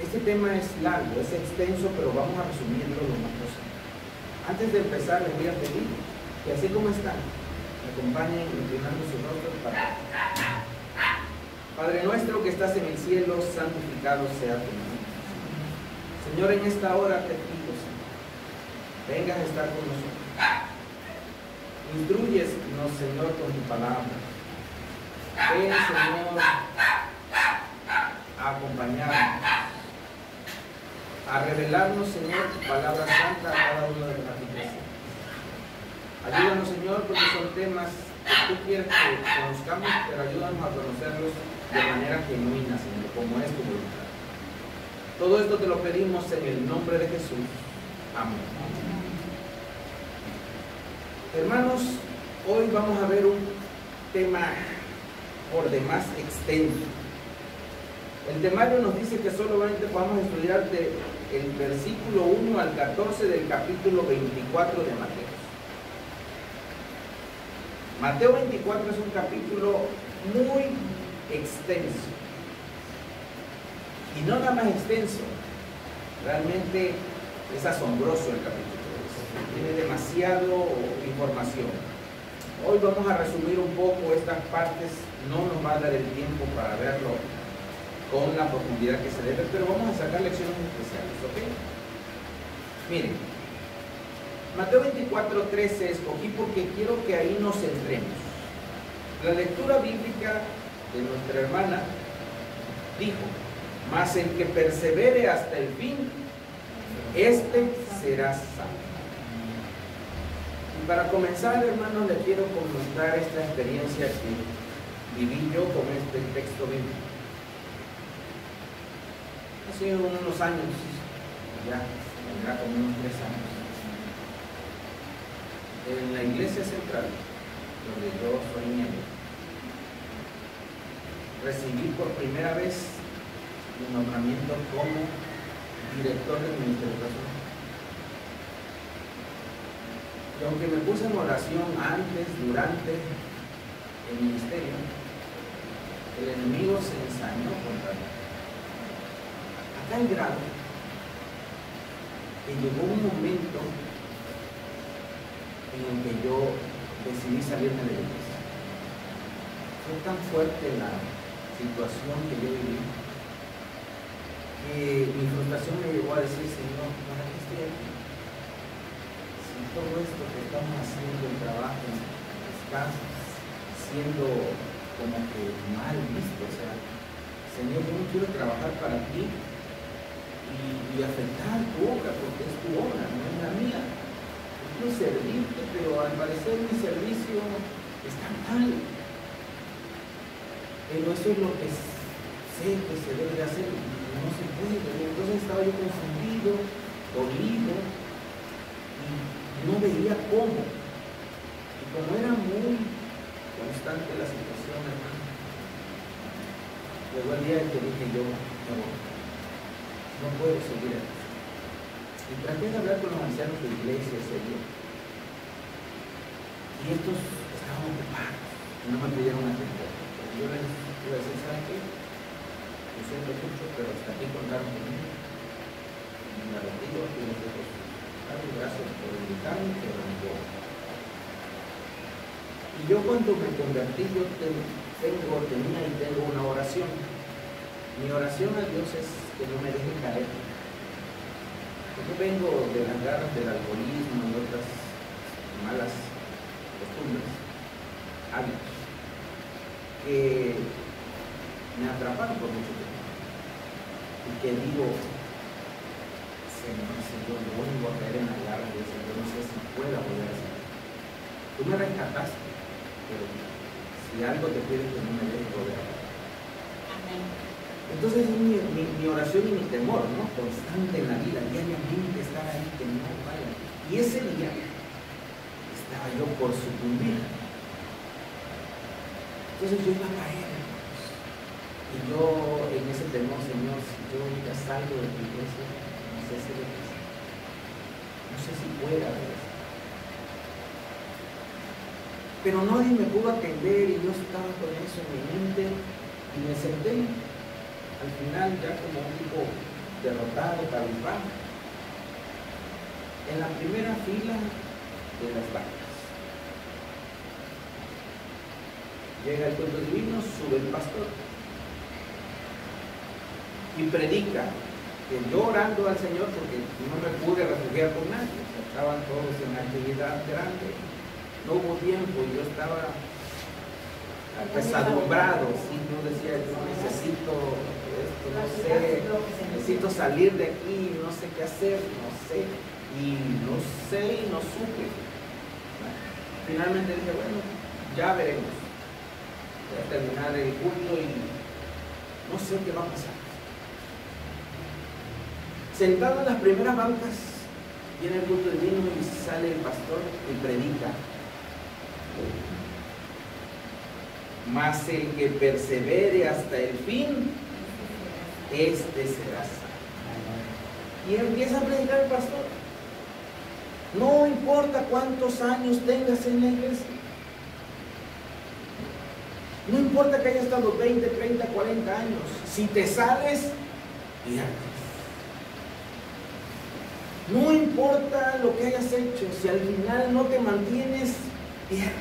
Este tema es largo, es extenso, pero vamos a resumirlo lo más posible. Antes de empezar, les voy a pedir que así como están, me acompañen inclinando sus rostros para... Padre nuestro que estás en el cielo, santificado sea tu nombre. Señor, en esta hora te pido, Señor, vengas a estar con nosotros. Instrúyenos, Señor, con tu palabra. Ven, Señor, a acompañarnos, a revelarnos, Señor, tu palabra santa a cada uno de las iglesias. Ayúdanos, Señor, porque son temas que tú quieres que conozcamos, pero ayúdanos a conocerlos de manera genuina, Señor, como es tu voluntad. Todo esto te lo pedimos en el nombre de Jesús. Amén. Hermanos, hoy vamos a ver un tema por demás extenso. El temario nos dice que solamente vamos a estudiar el versículo 1 al 14 del capítulo 24 de Mateo. Mateo 24 es un capítulo muy extenso. Y no nada más extenso, realmente es asombroso el capítulo. Tiene demasiado información. Hoy vamos a resumir un poco estas partes, no nos va a dar el tiempo para verlo con la profundidad que se debe, pero vamos a sacar lecciones especiales, ¿ok? Miren, Mateo 24:13 escogí porque quiero que ahí nos centremos. La lectura bíblica de nuestra hermana dijo: mas el que persevere hasta el fin, este será salvo. Y para comenzar, hermanos, les quiero comentar esta experiencia que viví yo con este texto bíblico. Hace unos años, ya como unos 3 años, en la iglesia central, donde yo soy miembro, recibí por primera vez mi nombramiento como director del Ministerio Personal. Y aunque me puse en oración antes, durante el ministerio, el enemigo se ensañó contra mí. A tal grado que llegó un momento en el que yo decidí salirme de la iglesia. Fue tan fuerte la situación que yo viví que mi frustración me llevó a decir: Señor, ¿para qué estoy aquí? Si todo esto que estamos haciendo, el trabajo, está siendo como que mal visto. O sea, Señor, yo no quiero trabajar para ti y afectar tu obra, porque es tu obra, no es la mía. Yo quiero servirte, pero al parecer mi servicio está mal. Pero eso es lo que sé que se debe hacer, no se puede. Entonces estaba yo confundido, dolido, y no veía cómo. Y como era muy constante la situación, hermano, llegó el día en que dije yo: no puedo seguir así. Y traté de hablar con los ancianos de la iglesia ese día. Y estos estaban ocupados y no me pidieron atender. Yo les iba a decir: ¿saben qué? Lo siento mucho, pero hasta aquí contaron conmigo. Me retiro y les digo: gracias por invitarme, pero no puedo. Y yo cuando me convertí, yo tenía y tengo una oración. Mi oración a Dios es que no me deje caer. Yo vengo de las garras del alcoholismo y otras malas costumbres, hábitos, que me atraparon por mucho tiempo. Y que digo: Señor, si yo vuelvo a caer en la garra de ese, yo no sé si pueda volver a ser. Tú me rescataste, pero si algo te pide, que no me dejes volver a caer. Entonces es mi oración y mi temor, ¿no? Constante en la vida, diariamente estar ahí, que no vaya. Y ese día estaba yo por sucumbir. Entonces yo iba a caer. Y yo en ese temor: Señor, si yo ya salgo de tu iglesia, no sé si lo que es. No sé si pueda ver eso. Pero nadie me pudo atender y yo estaba con eso en mi mente y me senté. Al final, ya como un tipo derrotado, cabizbajo, en la primera fila de las bancas. Llega el culto divino, sube el pastor y predica, que yo orando al Señor porque no me pude refugiar con nadie, estaban todos en actividad grande, no hubo tiempo y yo estaba apesadumbrado, si no decía, yo necesito esto, no sé, necesito salir de aquí, no sé qué hacer, no sé, y no sé y no supe. Finalmente dije, bueno, ya veremos. Voy a terminar el culto y no sé qué va a pasar. Sentado en las primeras bancas, viene el culto divino y sale el pastor y predica. Mas el que persevere hasta el fin, este será salvo. Y empieza a predicar el pastor. No importa cuántos años tengas en la iglesia. No importa que hayas estado 20, 30, 40 años. Si te sales, pierdes. No importa lo que hayas hecho. Si al final no te mantienes, pierdes.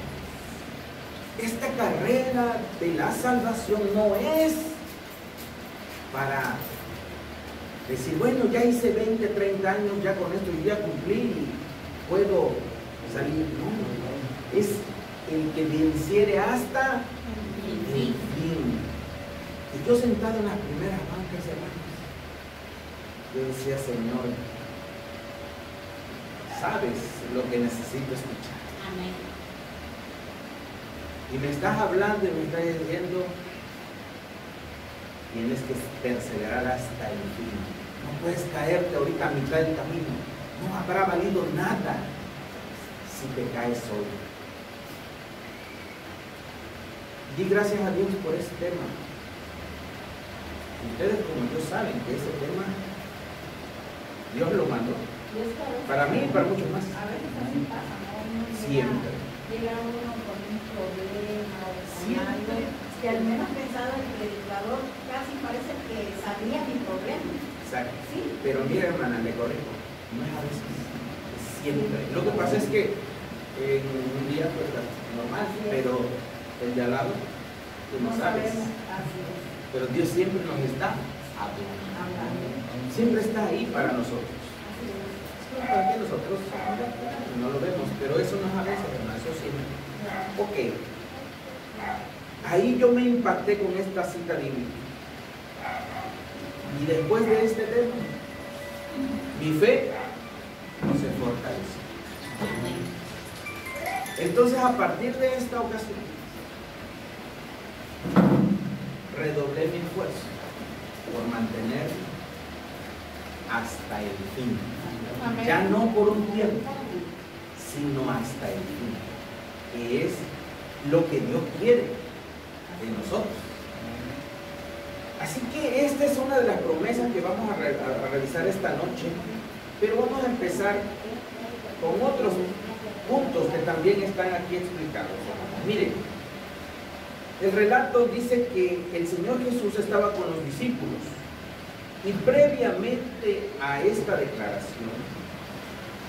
Esta carrera de la salvación no es para decir, bueno, ya hice 20, 30 años, ya con esto yo ya cumplí y puedo salir. No, es el que venciere hasta el fin. Y yo sentado en las primeras bancas, hermanos, yo decía, Señor, sabes lo que necesito escuchar. Amén. Y me estás hablando y me estás diciendo, tienes que perseverar hasta el fin. No puedes caerte ahorita a mitad del camino. No habrá valido nada si te caes hoy. Di gracias a Dios por ese tema. Ustedes como yo saben que ese tema Dios lo mandó. Para mí y para muchos más. A veces así pasa, ¿no? Siempre. Llega uno con un problema o con Siempre. algo que al menos pensado el predicador casi parece que sabía mi problema. Exacto. Sí. Pero mira, hermana, le corrijo. No es a veces, es siempre. Lo que pasa es que en un día pues normal, pero el de al lado, tú no sabes. Sabemos, así es. Pero Dios siempre nos está hablando. Siempre está ahí para nosotros. Así es. Para que nosotros no lo vemos, pero eso no es a veces, hermano, eso siempre. Ok. Ahí yo me impacté con esta cita bíblica. Y después de este tema, mi fe se fortalece. Entonces, a partir de esta ocasión, redoblé mi esfuerzo por mantener hasta el fin. Amén. Ya no por un tiempo, sino hasta el fin, que es lo que Dios quiere de nosotros. Así que esta es una de las promesas que vamos a revisar esta noche, pero vamos a empezar con otros puntos que también están aquí explicados. Miren, el relato dice que el Señor Jesús estaba con los discípulos y previamente a esta declaración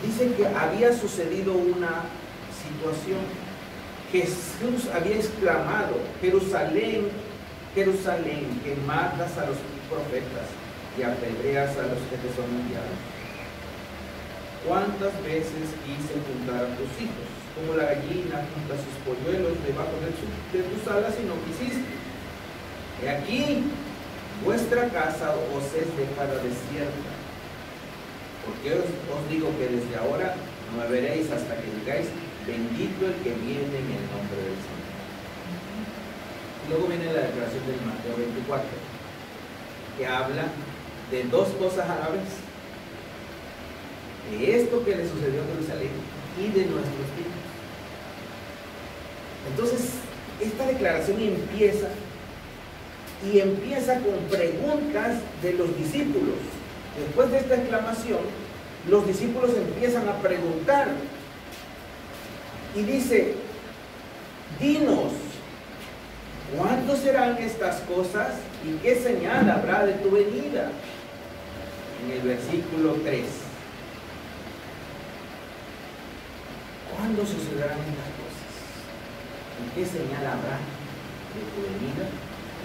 dice que había sucedido una situación. Jesús había exclamado: Jerusalén, Jerusalén, que matas a los profetas y apedreas a los que te son enviados. ¿Cuántas veces quise juntar a tus hijos, como la gallina junta sus polluelos debajo de tus alas, y no quisiste? He aquí, vuestra casa os es dejada desierta. Porque os digo que desde ahora no me veréis hasta que digáis: bendito el que viene en el nombre del Señor. Y luego viene la declaración del Mateo 24, que habla de dos cosas a la vez: de esto que le sucedió a Jerusalén y de nuestros tiempos. Entonces, esta declaración empieza con preguntas de los discípulos. Después de esta exclamación, los discípulos empiezan a preguntar y dice: dinos, ¿cuándo serán estas cosas y qué señal habrá de tu venida en el versículo 3. ¿Cuándo sucederán estas cosas? ¿En qué señal habrá de tu venida?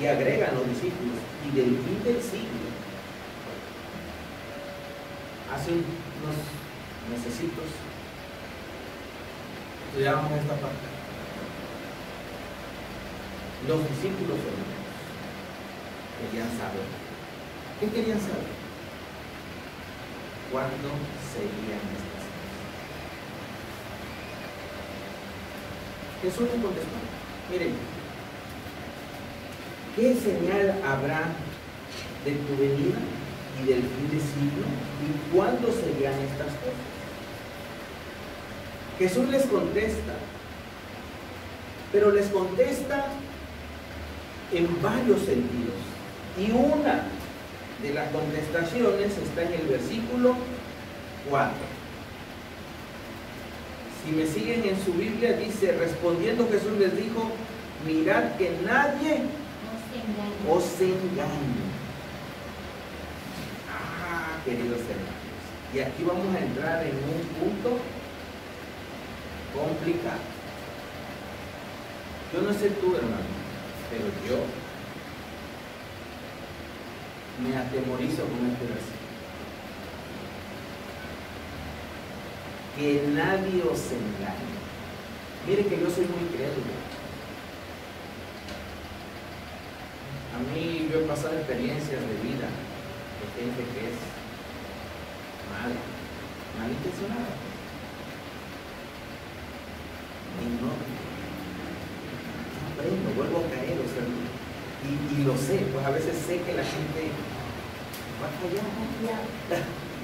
Y agregan los discípulos, y del fin del siglo. Hace unos mesecitos estudiábamos esta parte. Los discípulos querían saber. ¿Qué querían saber? ¿Cuándo serían estas cosas? Jesús les contestó, miren, ¿qué señal habrá de tu venida y del fin del siglo? ¿Y cuándo serían estas cosas? Jesús les contesta, pero les contesta en varios sentidos. Y una de las contestaciones está en el versículo 4. Si me siguen en su Biblia, dice, respondiendo Jesús les dijo, mirad que nadie os engañe. Queridos hermanos, y aquí vamos a entrar en un punto complicado. Yo no sé tú, hermano, pero yo me atemorizo con este versículo. Que nadie os engañe. Mire que yo soy muy crédulo. A mí yo he pasado experiencias de vida de gente que es malintencionada. Y no aprendo, vuelvo a caer, o sea, y lo sé, pues a veces sé que la gente va a fallar,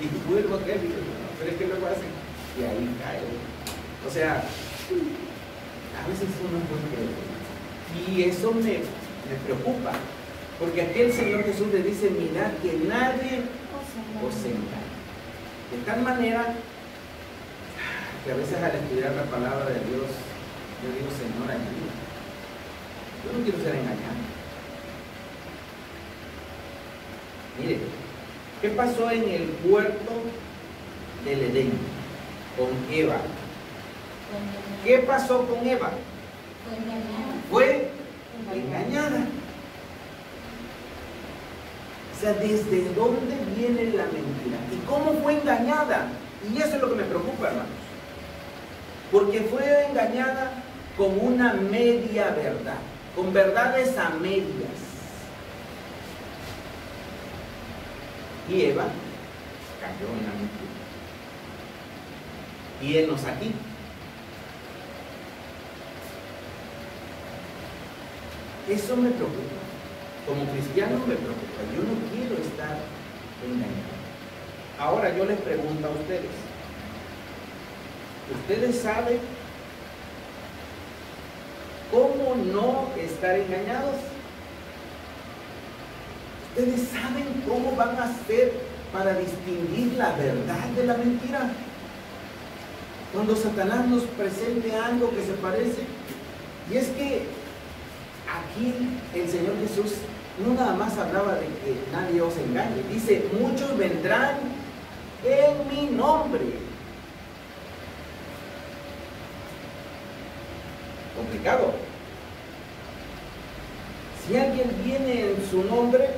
y vuelvo a caer, y digo, no, pero es que luego hacen, y ahí cae. O sea, a veces uno es muy creíble, y eso me preocupa, porque aquí el Señor Jesús le dice, mirad que nadie os engañe. De tal manera que a veces al estudiar la palabra de Dios, yo digo, Señor, ayúdame. Yo no quiero ser engañado. Mire, ¿qué pasó en el huerto del Edén con Eva? ¿Qué pasó con Eva? Fue engañada. O sea, ¿desde dónde viene la mentira? ¿Y cómo fue engañada? Y eso es lo que me preocupa, hermanos. Porque fue engañada con una media verdad, con verdades a medias. Y Eva cayó en la mentira. Y él nos aquí. Eso me preocupa. Como cristiano me preocupa. Yo no quiero estar engañado. Ahora yo les pregunto a ustedes. ¿Ustedes saben cómo no estar engañados? ¿Ustedes saben cómo van a hacer para distinguir la verdad de la mentira? Cuando Satanás nos presente algo que se parece. Y es que aquí el Señor Jesús no nada más hablaba de que nadie os engañe. Dice, muchos vendrán en mi nombre. Complicado. Si alguien viene en su nombre,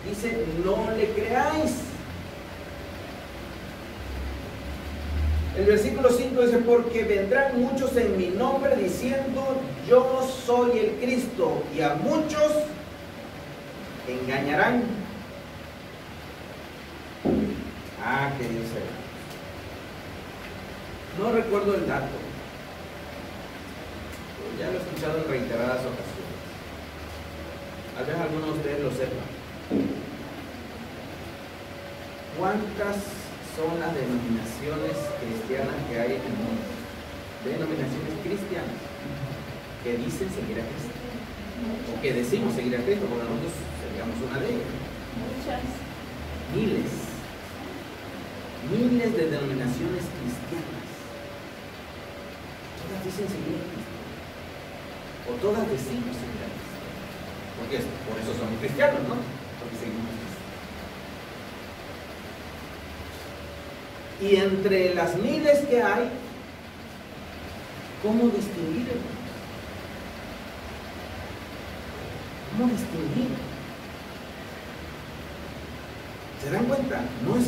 dice, no le creáis. El versículo 5 dice, porque vendrán muchos en mi nombre diciendo, yo soy el Cristo, y a muchos engañarán. Queridos hermanos, no recuerdo el dato, pero ya lo he escuchado en reiteradas ocasiones. Tal vez algunos de ustedes lo sepan. ¿Cuántas son las denominaciones cristianas que hay en el mundo? Denominaciones cristianas que dicen seguir a Cristo, o que decimos seguir a Cristo, porque nosotros seríamos una de ellas. Muchas. Miles de denominaciones cristianas. Todas dicen seguir a Cristo, o todas decimos seguir a Cristo, porque por eso somos cristianos, ¿no? Porque seguimos a Cristo. Y entre las miles que hay, ¿cómo distinguir? ¿Cómo distinguir? ¿Se dan cuenta? No es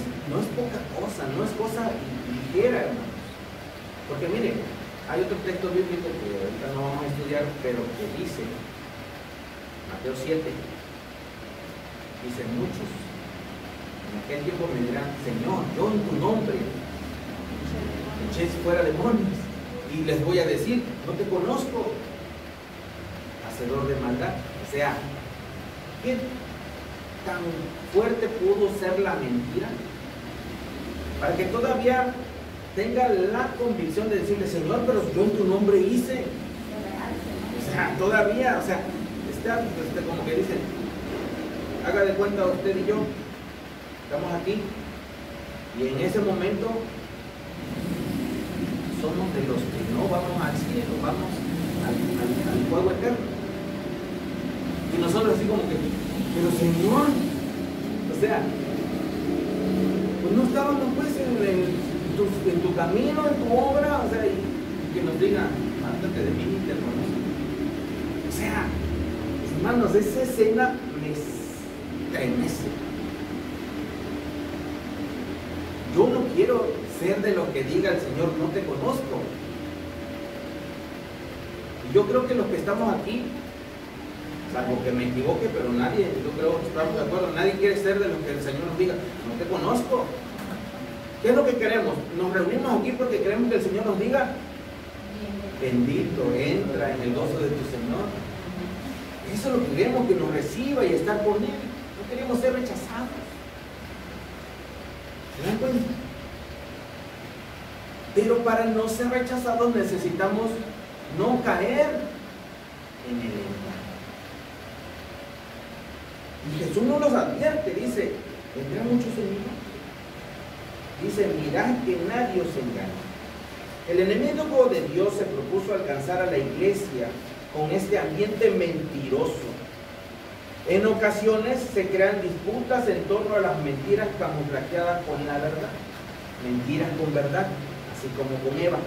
poca cosa, no es cosa ligera, hermanos. Porque miren, hay otro texto bíblico que ahorita no vamos a estudiar, pero que dice, Mateo 7, dice: muchos en aquel tiempo me dirán: Señor, yo en tu nombre eché fuera demonios. Y les voy a decir: no te conozco, hacedor de maldad. O sea, ¿qué tan fuerte pudo ser la mentira para que todavía tenga la convicción de decirle: Señor, pero yo en tu nombre hice? O sea, todavía, o sea, está como que dicen: haga de cuenta usted y yo, estamos aquí, y en ese momento somos de los que no vamos al cielo, vamos al fuego eterno. Y nosotros así como que: pero Señor, o sea, pues no estábamos pues en tu camino, en tu obra, o sea, y que nos diga: mártate de mí, te conozco. O sea, hermanos, esa escena me estremece. Yo no quiero ser de lo que diga el Señor: no te conozco. Y yo creo que los que estamos aquí, salvo que me equivoque, pero nadie, yo creo que estamos de acuerdo, nadie quiere ser de lo que el Señor nos diga: no te conozco. ¿Qué es lo que queremos? Nos reunimos aquí porque queremos que el Señor nos diga: bendito, entra en el gozo de tu Señor. Eso es lo que queremos, que nos reciba y estar con Él. No queremos ser rechazados. ¿Se dan cuenta? Pero para no ser rechazados necesitamos no caer en el engaño. Y Jesús nos los advierte, dice: vendrán muchos enemigos. Dice: mirad que nadie os engañe. El enemigo de Dios se propuso alcanzar a la iglesia con este ambiente mentiroso. En ocasiones se crean disputas en torno a las mentiras camuflajeadas con la verdad. Mentiras con verdad, así como con Eva,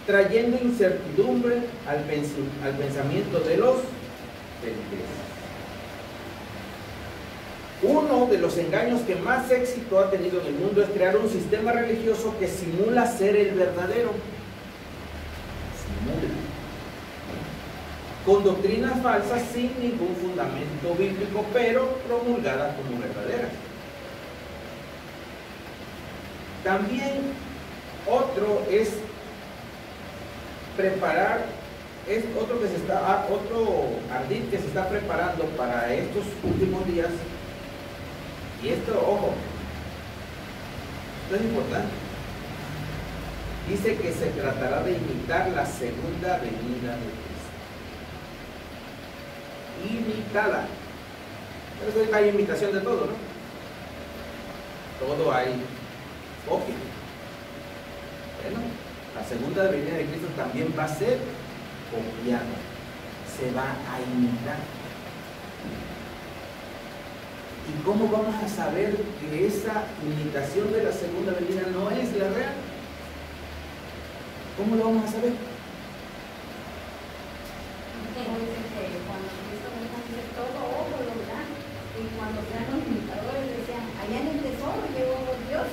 trayendo incertidumbre al pensamiento de los feligreses. Uno de los engaños que más éxito ha tenido en el mundo es crear un sistema religioso que simula ser el verdadero. Simula. Con doctrinas falsas sin ningún fundamento bíblico, pero promulgadas como verdaderas. También otro es preparar, es otro que se está, otro ardid que se está preparando para estos últimos días. Y esto, ojo, esto es importante. Dice que se tratará de imitar la segunda venida de Cristo. Imitada. Pero es hay imitación de todo, ¿no? Todo hay copia. Bueno, la segunda venida de Cristo también va a ser copiada. Se va a imitar. ¿Y cómo vamos a saber que esa imitación de la segunda venida no es la real? ¿Cómo lo vamos a saber? Cuando Cristo dice: todo ojo lo verá. Y cuando sean los imitadores decían: allá en el tesoro llegó Dios,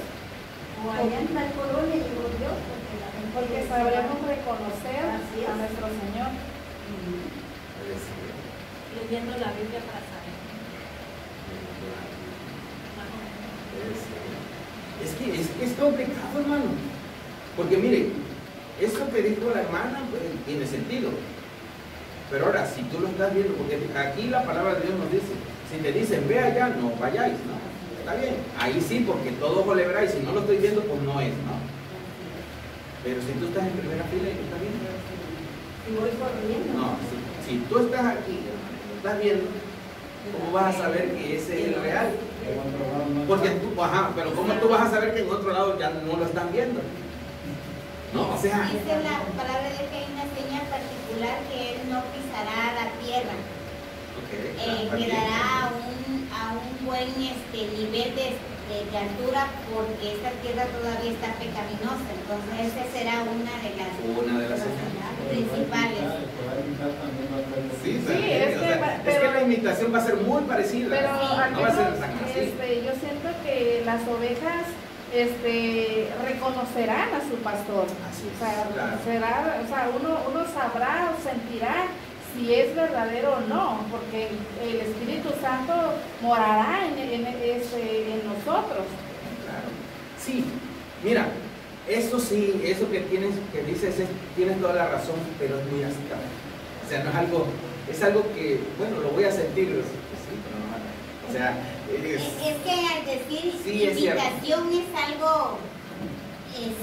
o allá en tal colonia llegó Dios, porque sabremos reconocer a nuestro Señor. Leyendo la Biblia para saber. Es que es complicado, hermano. Porque mire, eso que dijo la hermana pues, tiene sentido. Pero ahora, si tú lo estás viendo, porque aquí la palabra de Dios nos dice: si te dicen ve allá, no vayáis, ¿no? Está bien, ahí sí, porque todo ojo le verá, y si no lo estoy viendo, pues no es, ¿no? Pero si tú estás en primera fila y lo estás viendo, Y voy corriendo. no, si tú estás aquí, lo estás viendo, ¿cómo vas a saber que ese es el real? Porque tú, ajá, pero ¿cómo tú vas a saber que en otro lado ya no lo están viendo? No, o sea. Dice la palabra de que hay una señal particular que él no pisará la tierra. Okay, Quedará a un buen nivel de de altura porque esta tierra todavía está pecaminosa. Entonces esa será una de las principales. Sí, Sí, es que la imitación va a ser muy parecida. Pero al no va a ser menos, tan así. yo siento que las ovejas reconocerán a su pastor. Así es, O sea, claro. uno sabrá o sentirá si es verdadero o no, porque el Espíritu Santo morará en nosotros. Claro. Sí, mira, eso sí, eso que dices, tienes toda la razón, pero es muy abstracto. O sea, no es algo, es algo que, bueno, lo voy a sentir, sí, pero no, o sea, es que al decir sí, imitación es algo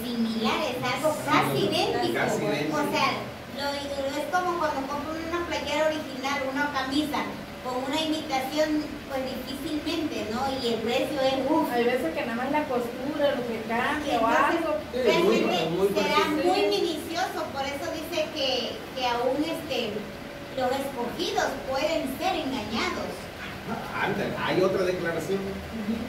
similar, es algo casi idéntico. Casi idéntico. O sea, es como cuando compran una playera original, una camisa, con una imitación, pues difícilmente, ¿no? Y el precio es Hay veces que nada más la costura, lo que cambia o algo. Realmente será preciso. muy minucioso, por eso dice que aún los escogidos pueden ser engañados. Hay otra declaración,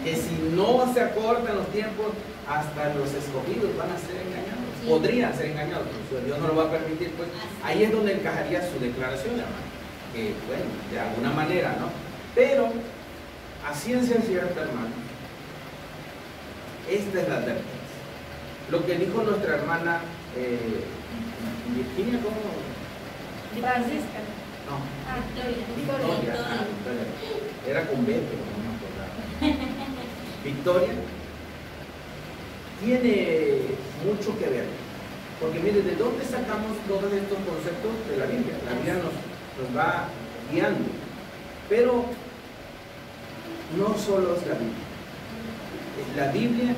que si no se acortan los tiempos, hasta los escogidos van a ser engañados, sí. Podrían ser engañados, pero Dios no lo va a permitir, pues ahí es donde encajaría su declaración, hermano, que bueno, de alguna manera, ¿no? Pero, a ciencia cierta, hermano, esta es la advertencia. Lo que dijo nuestra hermana Virginia, ¿cómo? Francisca. No. Victoria. Victoria. Era con B, pero no me acordaba. Victoria tiene mucho que ver, porque mire, ¿de dónde sacamos todos estos conceptos? De la Biblia. La Biblia nos va guiando, pero no solo es la Biblia, es la Biblia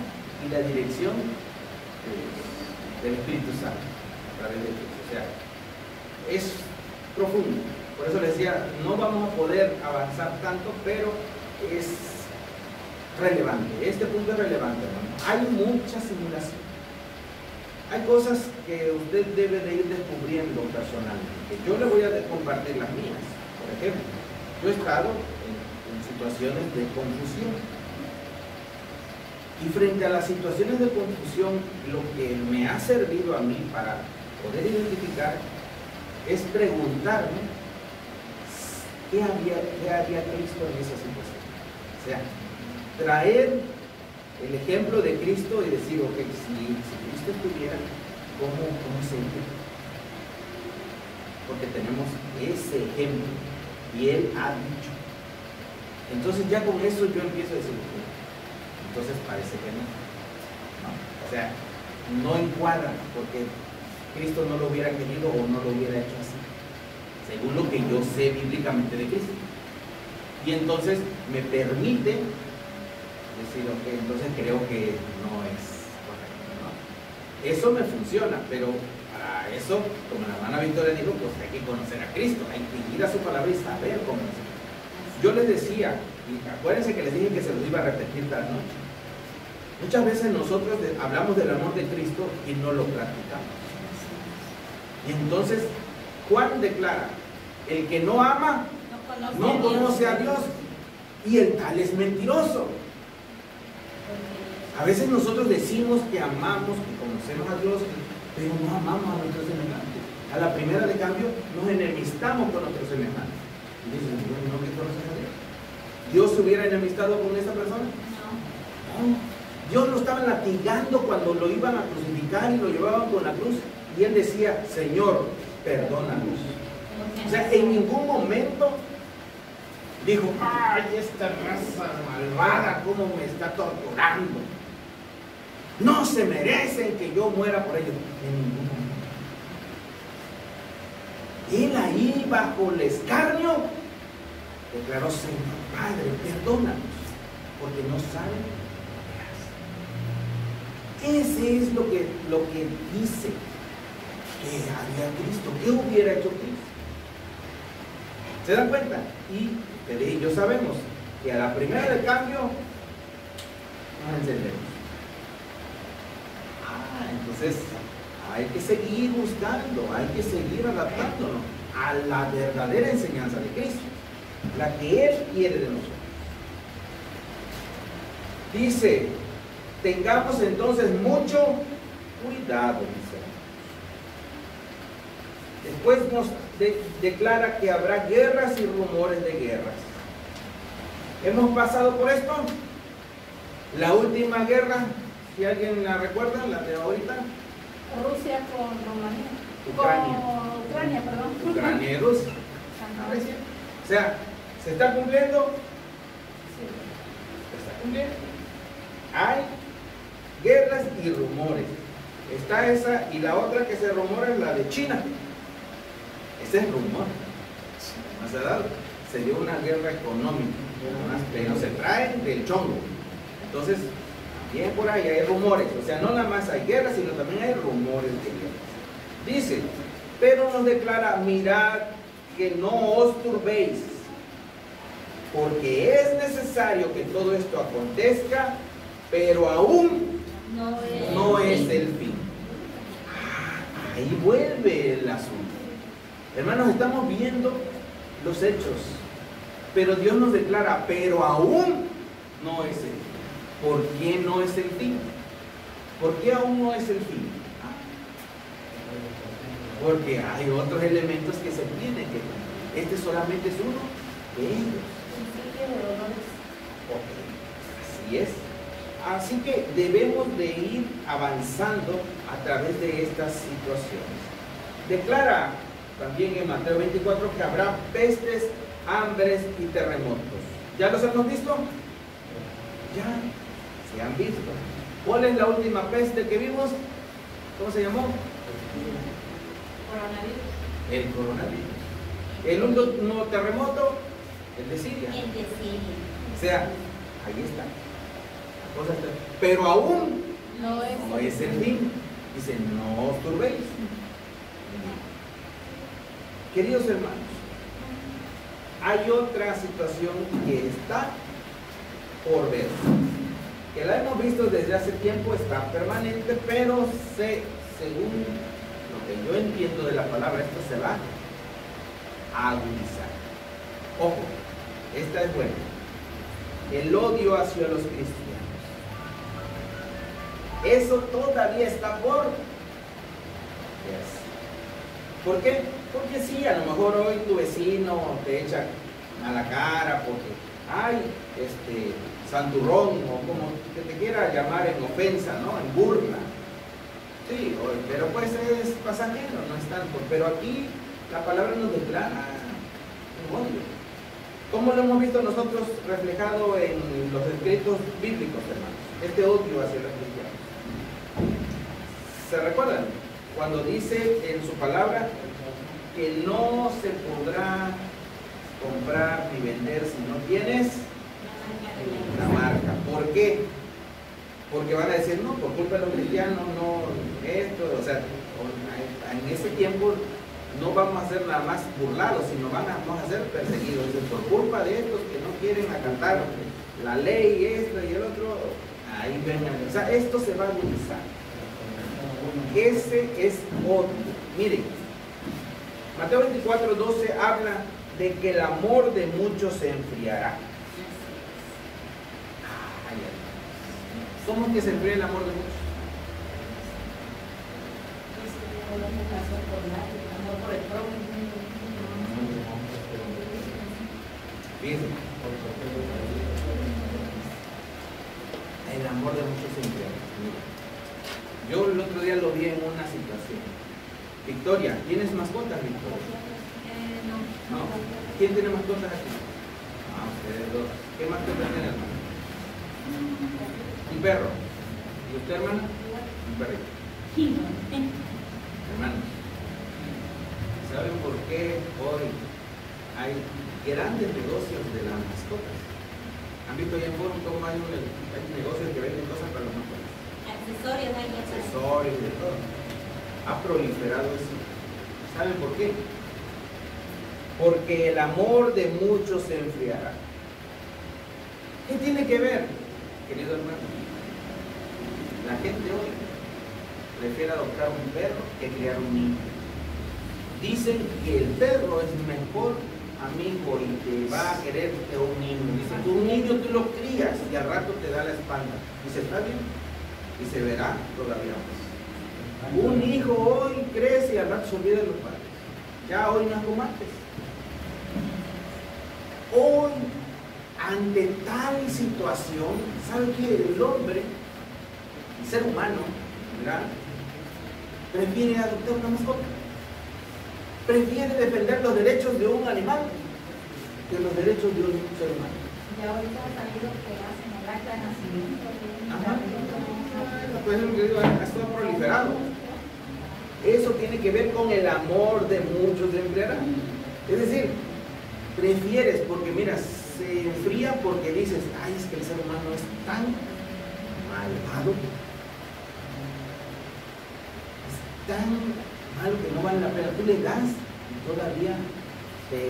y la dirección del Espíritu Santo a través de Dios. O sea, es profundo. Por eso les decía, no vamos a poder avanzar tanto, pero es relevante. Este punto es relevante, hermano. Hay mucha simulación. Hay cosas que usted debe de ir descubriendo personalmente. Yo le voy a compartir las mías. Por ejemplo, yo he estado en situaciones de confusión. Y frente a las situaciones de confusión, lo que me ha servido a mí para poder identificar es preguntarme ¿qué haría Cristo en esa situación? O sea, traer el ejemplo de Cristo y decir, ok, si Cristo estuviera, ¿cómo sería? Porque tenemos ese ejemplo y Él ha dicho. Entonces ya con eso yo empiezo a decir, entonces parece que no. O sea, no encuadra porque Cristo no lo hubiera querido o no lo hubiera hecho así, según lo que yo sé bíblicamente de Cristo. Y entonces me permite decir, ok, entonces creo que no es correcto, ¿no? Eso me funciona, pero para eso, como la hermana Victoria dijo, pues hay que conocer a Cristo, hay que ir a su palabra y saber cómo es. Yo les decía, y acuérdense que les dije que se los iba a repetir cada noche. Muchas veces nosotros hablamos del amor de Cristo y no lo practicamos. Y entonces Juan declara, el que no ama no conoce a Dios y el tal es mentiroso. A veces nosotros decimos que amamos, que conocemos a Dios, pero no amamos a nuestros semejantes. A la primera de cambio nos enemistamos con nuestros semejantes. Y dicen, ¿no que conoces a Dios? ¿Dios se hubiera enemistado con esa persona? No. Dios lo estaba latigando cuando lo iban a crucificar y lo llevaban con la cruz. Y él decía, Señor, perdónanos. O sea, en ningún momento dijo, ay, esta raza malvada, cómo me está torturando. No se merecen que yo muera por ellos. En ningún momento. Él ahí, bajo el escarnio, declaró, Señor, Padre, perdónanos, porque no saben lo que hacen. Ese es lo que dice que haría Cristo. ¿Qué hubiera hecho Cristo? ¿Se dan cuenta? Y ustedes y yo sabemos que a la primera de cambio nos encendemos. Entonces hay que seguir buscando, hay que seguir adaptándonos a la verdadera enseñanza de Cristo, la que Él quiere de nosotros. Dice, tengamos entonces mucho cuidado, dice. Después nos declara que habrá guerras y rumores de guerras. ¿Hemos pasado por esto? La última guerra, si alguien la recuerda, la de ahorita. Rusia con Rumanía. Ucrania. Con Ucrania, perdón. Ucrania y Rusia. Ajá. O sea, ¿se está cumpliendo? Sí. Se está cumpliendo. Hay guerras y rumores. Está esa y la otra que se rumora es la de China. Ese es rumor. Más allá se dio una guerra económica, pero se traen del chongo. Entonces, también por ahí hay rumores. O sea, no nada más hay guerras, sino también hay rumores de guerras. Dice, pero nos declara, mirad que no os turbéis, porque es necesario que todo esto acontezca, pero aún no es el fin. Ahí vuelve el asunto. Hermanos, estamos viendo los hechos, pero Dios nos declara, pero aún no es el fin. ¿Por qué no es el fin? ¿Por qué aún no es el fin? Porque hay otros elementos que se tienen que cumplir. Este solamente es uno de ellos. Ok, así es. Así que debemos de ir avanzando a través de estas situaciones. Declara también en Mateo 24 que habrá pestes, hambres y terremotos. ¿Ya los hemos visto? Ya se han visto. ¿Cuál es la última peste que vimos? ¿Cómo se llamó? Coronavirus. El coronavirus. El último terremoto, el de Siria. El de Siria. O sea, ahí está. La cosa está. Pero aún No es. no es el fin. Dice, no os turbéis. Queridos hermanos, hay otra situación que está por ver, que la hemos visto desde hace tiempo, está permanente, pero según lo que yo entiendo de la palabra, esto se va a agudizar. Ojo, esta es buena. El odio hacia los cristianos. Eso todavía está por verse. ¿Por qué? Porque sí, a lo mejor hoy tu vecino te echa a la cara porque, ay, santurrón, o como que te quiera llamar en ofensa, ¿no? En burla. Sí, pero pues es pasajero, no es tanto. Pero aquí la palabra nos declara un odio. ¿Cómo lo hemos visto nosotros reflejado en los escritos bíblicos, hermanos? Este odio hacia los cristianos. ¿Se recuerdan? Cuando dice en su palabra que no se podrá comprar ni vender si no tienes la marca. ¿Por qué? Porque van a decir, no, por culpa de los cristianos, no, esto, o sea, en ese tiempo no vamos a ser nada más burlados, sino vamos a ser perseguidos. Dicen, por culpa de estos que no quieren acatar la ley, esto y el otro, ahí vengan. O sea, esto se va a agudizar. Ese es otro. Miren, Mateo 24:12 habla de que el amor de muchos se enfriará. ¿Cómo es que se enfría el amor de muchos? Fíjense. El amor de muchos se enfriará. Yo el otro día lo vi en una situación. Victoria, ¿tienes mascotas, Victoria? No. No. ¿Quién tiene mascotas aquí? Ustedes dos. ¿Qué mascotas tiene, hermano? Un perro. ¿Y usted, hermana? Un perrito. Hermanos, ¿saben por qué hoy hay grandes negocios de las mascotas? ¿Han visto ahí en Forum cómo hay negocios que venden cosas para las mascotas? Accesorios, hay Accesorios y de todo. Ha proliferado eso. ¿Saben por qué? Porque el amor de muchos se enfriará. ¿Qué tiene que ver, querido hermano? La gente hoy prefiere adoptar un perro que criar un niño. Dicen que el perro es mejor amigo y te va a querer que un niño. Dice, tú un niño tú lo crías y al rato te da la espalda. Dice, está bien. Y se verá todavía más. Un hijo hoy crece y al rato se olvida de los padres. Ya hoy no es como antes. Hoy, ante tal situación, ¿sabe qué? El hombre, el ser humano, ¿verdad?, prefiere adoptar una mascota. Prefiere defender los derechos de un animal que los derechos de un ser humano. Ya ahorita ha salido que hacen el acta de nacimiento. Pues es lo que digo, ha estado proliferado. Eso tiene que ver con el amor de muchos de emplear. Es decir, prefieres porque mira, se enfría porque dices, ay, es que el ser humano es tan malvado, es tan malo que no vale la pena. Tú le das y todavía te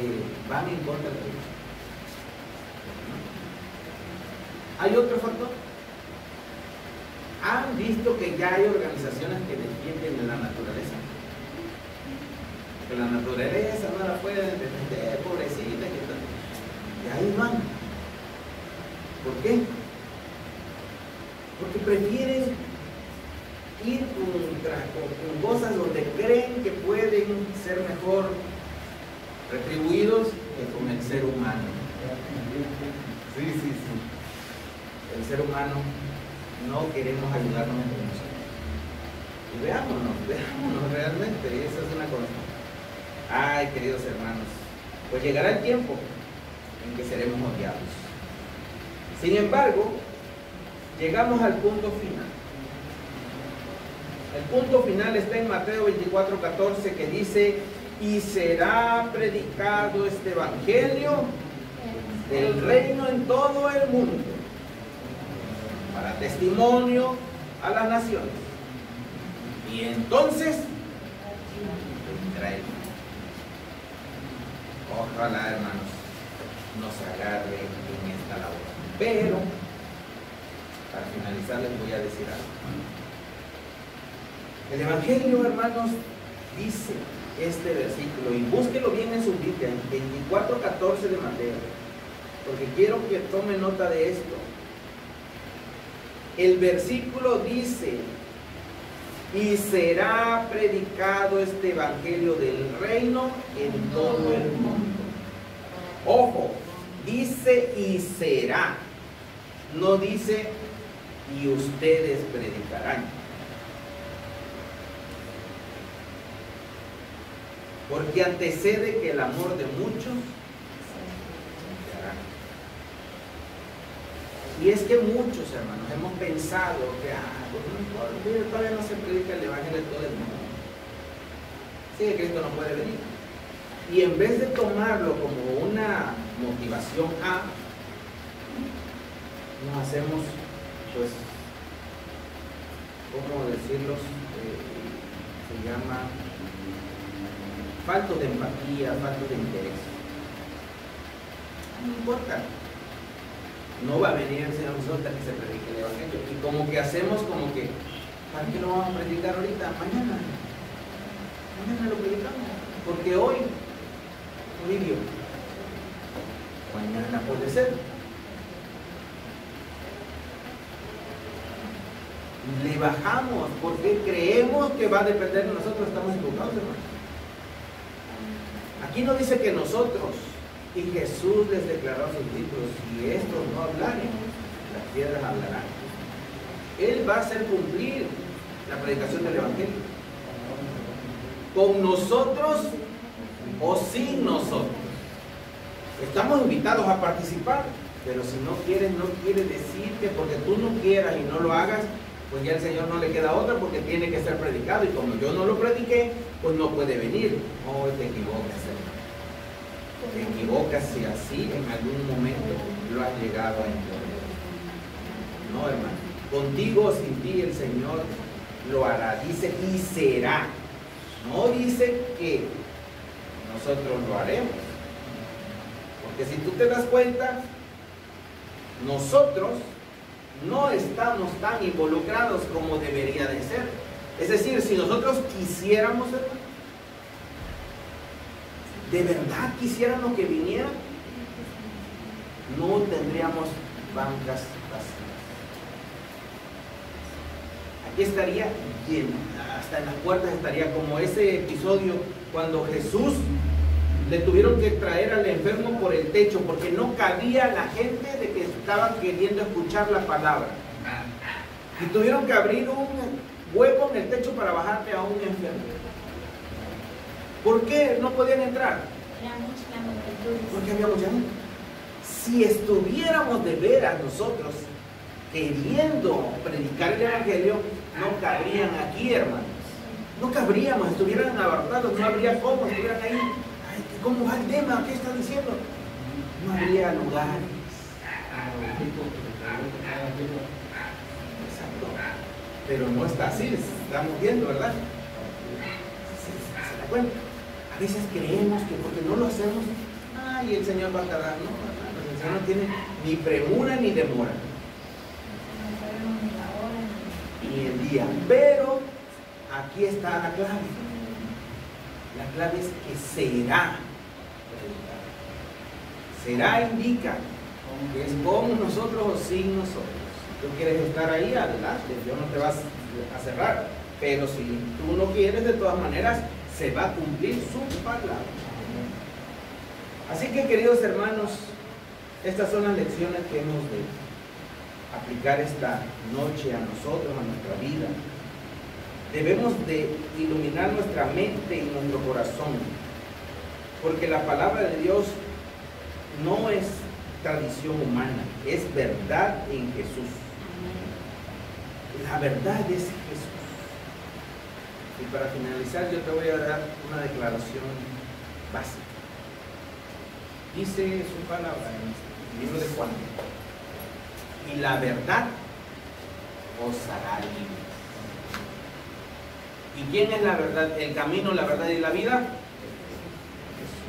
van en contra de ellos. Hay otro factor. ¿Han visto que ya hay organizaciones que defienden la naturaleza? Que la naturaleza no la pueden defender, pobrecita, que tal. Y ahí van. ¿Por qué? Porque prefieren ir con cosas donde creen que pueden ser mejor retribuidos que con el ser humano. Sí. El ser humano no queremos ayudarnos entre nosotros. Y veámonos realmente, esa es una cosa. Ay, queridos hermanos, pues llegará el tiempo en que seremos odiados. Sin embargo, llegamos al punto final. El punto final está en Mateo 24:14, que dice, y será predicado este evangelio del reino en todo el mundo, para testimonio a las naciones. Y entonces vendrá el fin. Ojalá, hermanos, nos agarre en esta labor. Pero, para finalizar, les voy a decir algo. El Evangelio, hermanos, dice este versículo, y búsquelo bien en su Biblia, en 24:14 de Mateo, porque quiero que tome nota de esto. El versículo dice, y será predicado este evangelio del reino en todo el mundo. Ojo, dice y será, no dice y ustedes predicarán. Porque antecede que el amor de muchos se hará. Y es que muchos, hermanos, hemos pensado que todavía no se predica el evangelio en todo el mundo. Sí, que Cristo no puede venir. Y en vez de tomarlo como una motivación a, nos hacemos, pues, ¿cómo decirlo? Se llama falto de empatía, falto de interés. No importa. No va a venir el Señor hasta que se predique el evangelio. Y como que hacemos como que, ¿para qué lo vamos a predicar ahorita? Mañana lo predicamos. Porque hoy, Olivio, mañana puede ser. Le bajamos porque creemos que va a depender de nosotros. Estamos equivocados, hermanos. Aquí no dice que nosotros, y Jesús les declaró a sus discípulos, si estos no hablaren, las piedras hablarán. Él va a hacer cumplir la predicación del evangelio, con nosotros o sin nosotros. Estamos invitados a participar, pero si no quieres, no quiere decir que porque tú no quieras y no lo hagas, pues ya el Señor no le queda otra, porque tiene que ser predicado, y como yo no lo prediqué, pues no puede venir. Oh, te equivocas, hermano. Te equivocas si así en algún momento lo has llegado a entender. No, hermano. Contigo o sin ti el Señor lo hará. Dice y será. No dice que nosotros lo haremos. Porque si tú te das cuenta, nosotros no estamos tan involucrados como debería de ser. Es decir, si nosotros quisiéramos, ¿De verdad quisiéramos que vinieran? No tendríamos bancas vacías. Aquí estaría lleno, hasta en las puertas estaría, como ese episodio cuando Jesús le tuvieron que traer al enfermo por el techo porque no cabía la gente de que estaban queriendo escuchar la palabra. Y tuvieron que abrir un hueco en el techo para bajarle a un enfermo. ¿Por qué no podían entrar? Era mucha la multitud. Porque había mucha gente. Si estuviéramos de veras nosotros queriendo predicar el evangelio, no cabrían aquí, hermanos. No cabríamos, estuvieran abarrotados, no habría cómo, estuvieran ahí. Ay, ¿cómo va el tema? ¿Qué está diciendo? No habría lugares. Exacto. Pero no está así, estamos viendo, ¿verdad? ¿Se da cuenta? A veces creemos que porque no lo hacemos, ay, el Señor va a tardar. No, hermanos, el Señor no tiene ni premura ni demora. No sabemos ni la hora Ni el día. Pero aquí está la clave. La clave es que será. Será indica que es con nosotros o sin nosotros. Si tú quieres estar ahí, adelante. Dios no te vas a cerrar. Pero si tú no quieres, de todas maneras, se va a cumplir su palabra. Así que, queridos hermanos, estas son las lecciones que hemos de aplicar esta noche a nosotros, a nuestra vida. Debemos de iluminar nuestra mente y nuestro corazón, porque la palabra de Dios no es tradición humana, es verdad en Jesús. La verdad es Jesús. Y para finalizar, yo te voy a dar una declaración básica. Dice su palabra en el libro de Juan: y la verdad os hará libres. ¿Y quién es la verdad? El camino, la verdad y la vida. Jesús.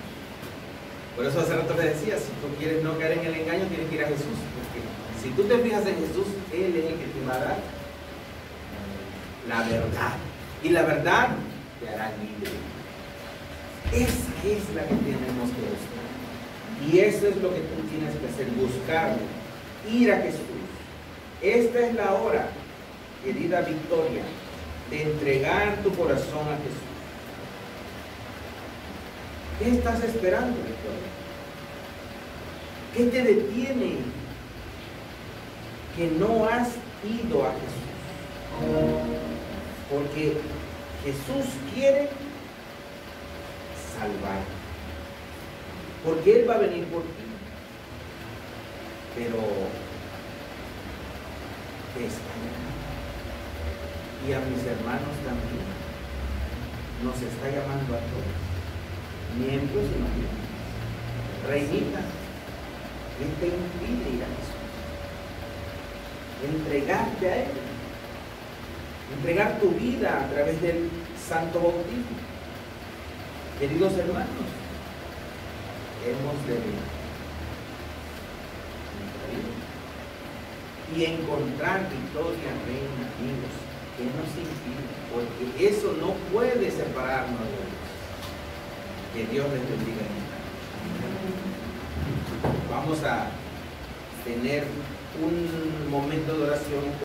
Por eso hace rato te decía, si tú quieres no caer en el engaño, tienes que ir a Jesús. Porque si tú te fijas en Jesús, Él es el que te va a dar la verdad. Y la verdad te hará libre. Esa es la que tenemos que buscar. Y eso es lo que tú tienes que hacer, buscarlo, ir a Jesús. Esta es la hora, querida Victoria, de entregar tu corazón a Jesús. ¿Qué estás esperando, Victoria? ¿Qué te detiene que no has ido a Jesús? Porque Jesús quiere salvar. Porque Él va a venir por ti. Pero te está llamando. Y a mis hermanos también. Nos está llamando a todos. Miembros y no miembros. Reinita, ¿qué te impide ir a Jesús? Entregarte a Él. Entregar tu vida a través del santo bautismo. Queridos hermanos, hemos de venir y encontrar victoria, reina, amigos, que nos impide, porque eso no puede separarnos de Dios. Que Dios les bendiga en esta noche. Vamos a tener un momento de oración.